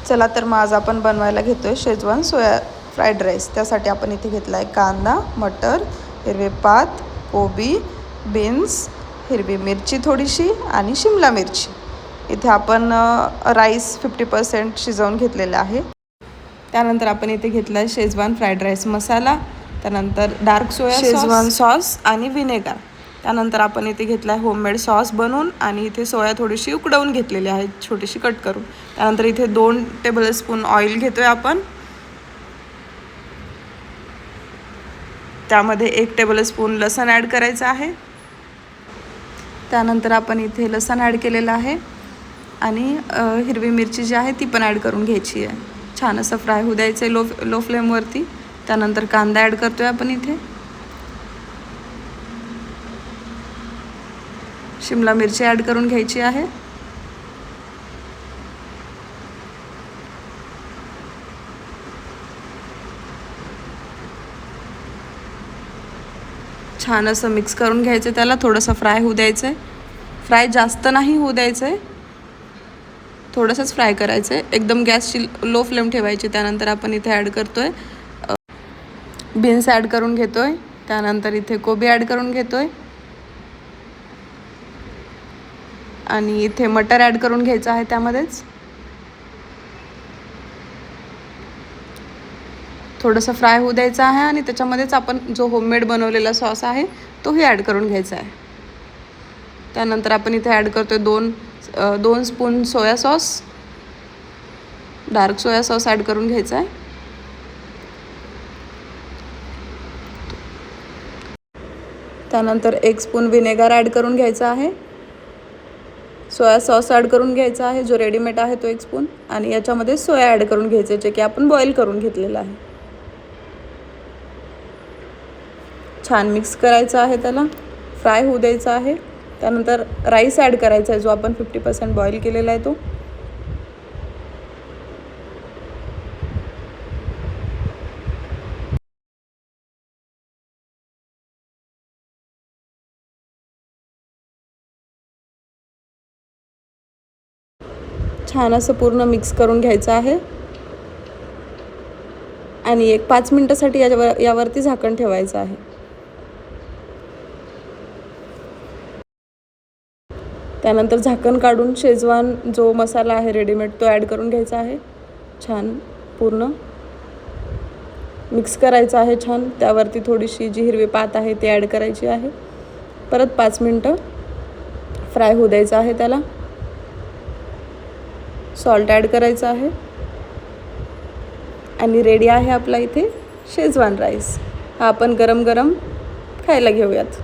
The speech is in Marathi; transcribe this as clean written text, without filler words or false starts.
चला तर मग आज आपण बनवायला घेतोय शेजवान सोया फ्राईड राईस। त्यासाठी आपण इथे घेतला आहे कांदा, मटर, हिरवे पात, कोबी, बीन्स, हिरवी मिरची थोडीशी आणि शिमला मिरची। इथे आपण राईस 50% शिजवून घेतलेला आहे। त्यानंतर आपण इथे घेतला आहे शेजवान फ्राईड राईस मसाला, त्यानंतर डार्क सोया शेजवान सॉस आणि व्हिनेगर। त्यानंतर आपण इथे घेतला आहे होममेड सॉस बनवून आणि इथे सोया थोडीशी उकडवून घेतलेली आहे, छोटीशी कट करून। त्यानंतर इथे 2 टेबलस्पून ऑइल घेतोय आपण, त्यामध्ये 1 टेबलस्पून लसण ॲड करायचं आहे। त्यानंतर आपण इथे लसण ॲड केलेलं आहे आणि हिरवी मिरची जी आहे ती पण ॲड करून घ्यायची आहे। छान असं फ्राय होऊ द्यायचं आहे लो फ्लेमवरती। त्यानंतर कांदा ॲड करतोय आपण इथे, शिमला मिरची ॲड करून घ्यायची आहे। छान असं मिक्स करून घ्यायचं, त्याला थोडंसं फ्राय होऊ द्यायचं आहे। फ्राय जास्त नाही होऊ द्यायचं आहे, थोडंसंच फ्राय करायचं आहे, एकदम गॅसची लो फ्लेम ठेवायची। त्यानंतर आपण इथे ॲड करतोय बीन्स ॲड करून घेतोय, त्यानंतर इथे कोबी ॲड करून घेतोय आणि इथे मटर ॲड करून घ्यायचं आहे। त्यामध्येच थोडंसं फ्राय होऊ द्यायचं आहे आणि त्याच्यामध्येच आपण जो होममेड बनवलेला सॉस आहे तोही ॲड करून घ्यायचा आहे। त्यानंतर आपण इथे ॲड करतोय 2 spoon soya sauce, dark soya sauce add करून घ्यायचा आहे। त्यानंतर 1 स्पून व्हिनेगर ॲड करून घ्यायचा आहे। सोया सॉस ॲड करून घ्यायचा आहे, जो रेडीमेड आहे तो 1 स्पून, आणि याच्यामध्ये सोया ॲड करून घ्यायचे, जे की आपण बॉईल करून घेतलेलं आहे। छान मिक्स करायचं आहे, त्याला फ्राय होऊ द्यायचं आहे। त्यानंतर राईस ॲड करायचा आहे, जो आपण 50% बॉईल केलेला आहे तो। छान असं पूर्ण मिक्स करून घ्यायचं आहे आणि 5 मिनिटासाठी यावरती झाकण ठेवायचं आहे। त्यानंतर झाकण काढून शेजवान जो मसाला आहे रेडीमेड तो ॲड करून घ्यायचा आहे। छान पूर्ण मिक्स करायचं आहे छान। त्यावरती थोडीशी जी हिरवी पात आहे ती ॲड करायची आहे। परत 5 मिनिटं फ्राय होऊ द्यायचं आहे त्याला। सॉल्ट ॲड करायचं आहे आणि रेडी आहे आपला इथे शेजवान राईस। हा आपण गरम गरम खायला घेऊयात।